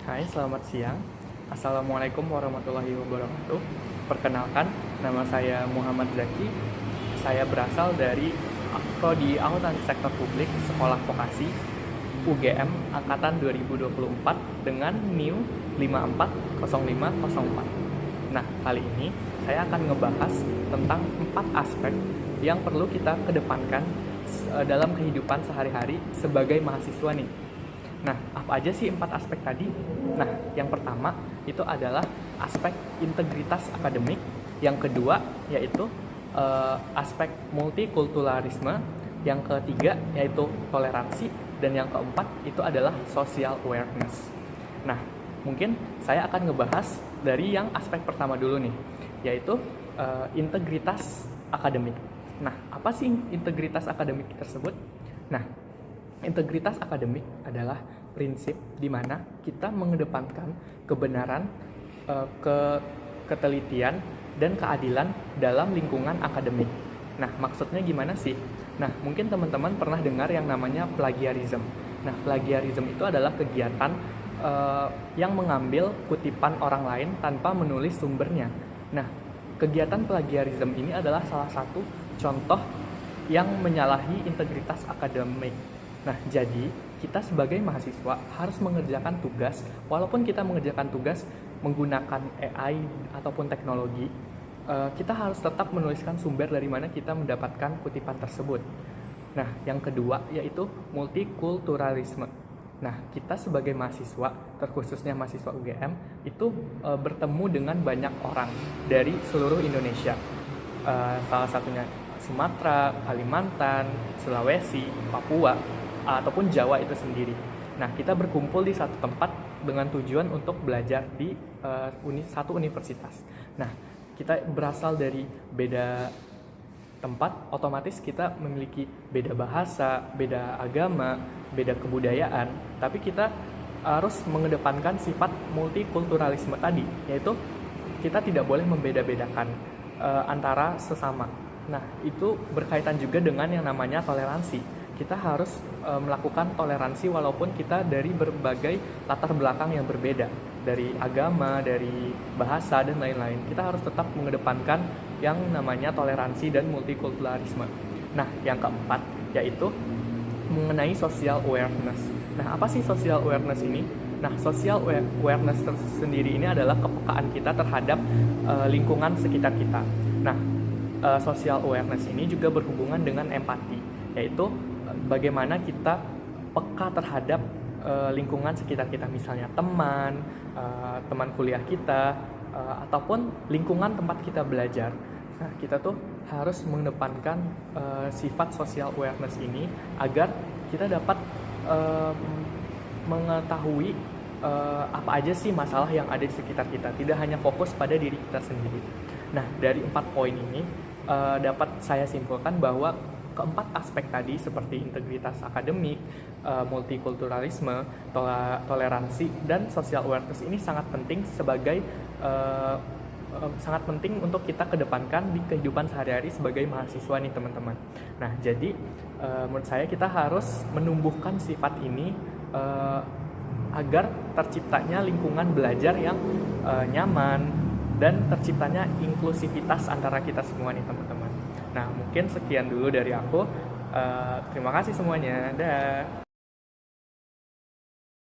Hai, selamat siang. Assalamualaikum warahmatullahi wabarakatuh. Perkenalkan, nama saya Muhammad Zaki. Saya berasal dari Prodi Akuntansi Sektor Publik Sekolah Vokasi UGM Angkatan 2024 dengan NIU 540504. Nah, kali ini saya akan ngebahas tentang 4 aspek yang perlu kita kedepankan dalam kehidupan sehari-hari sebagai mahasiswa nih. Nah, apa aja sih 4 aspek tadi? Nah, yang pertama itu adalah aspek integritas akademik. Yang kedua yaitu aspek multikulturalisme. Yang ketiga yaitu toleransi. Dan yang keempat itu adalah social awareness. Nah, mungkin saya akan ngebahas dari yang aspek pertama dulu nih, yaitu integritas akademik. Nah, apa sih integritas akademik tersebut? Nah, integritas akademik adalah prinsip di mana kita mengedepankan kebenaran, ketelitian, dan keadilan dalam lingkungan akademik. Nah, maksudnya gimana sih? Nah, mungkin teman-teman pernah dengar yang namanya plagiarism. Nah, plagiarism itu adalah kegiatan yang mengambil kutipan orang lain tanpa menulis sumbernya. Nah, kegiatan plagiarism ini adalah salah satu contoh yang menyalahi integritas akademik. Nah, jadi kita sebagai mahasiswa harus mengerjakan tugas, walaupun kita mengerjakan tugas menggunakan AI ataupun teknologi, kita harus tetap menuliskan sumber dari mana kita mendapatkan kutipan tersebut. Nah, yang kedua yaitu multikulturalisme. Nah, kita sebagai mahasiswa, terkhususnya mahasiswa UGM, itu bertemu dengan banyak orang dari seluruh Indonesia. Salah satunya Sumatera, Kalimantan, Sulawesi, Papua, ataupun Jawa itu sendiri. Nah, kita berkumpul di satu tempat dengan tujuan untuk belajar di satu universitas. Nah, kita berasal dari beda tempat, otomatis kita memiliki beda bahasa, beda agama, beda kebudayaan, tapi kita harus mengedepankan sifat multikulturalisme tadi, yaitu kita tidak boleh membeda-bedakan antara sesama. Nah, itu berkaitan juga dengan yang namanya toleransi. Kita harus melakukan toleransi walaupun kita dari berbagai latar belakang yang berbeda, dari agama, dari bahasa, dan lain-lain. Kita harus tetap mengedepankan yang namanya toleransi dan multikulturalisme. Nah, yang keempat yaitu mengenai social awareness. Nah, apa sih social awareness ini? Nah, social awareness sendiri ini adalah kepekaan kita terhadap lingkungan sekitar kita. Nah, social awareness ini juga berhubungan dengan empati, yaitu bagaimana kita peka terhadap lingkungan sekitar kita, misalnya teman, teman kuliah kita, ataupun lingkungan tempat kita belajar. Nah, kita tuh harus mengedepankan sifat social awareness ini agar kita dapat mengetahui apa aja sih masalah yang ada di sekitar kita, tidak hanya fokus pada diri kita sendiri. Nah, dari 4 poin ini dapat saya simpulkan bahwa keempat aspek tadi seperti integritas akademik, multikulturalisme, toleransi, dan social awareness ini sangat penting sangat penting untuk kita kedepankan di kehidupan sehari-hari sebagai mahasiswa nih teman-teman. Nah, jadi menurut saya kita harus menumbuhkan sifat ini agar terciptanya lingkungan belajar yang nyaman dan terciptanya inklusivitas antara kita semua nih teman-teman. Nah, mungkin sekian dulu dari aku. Terima kasih semuanya. Dah.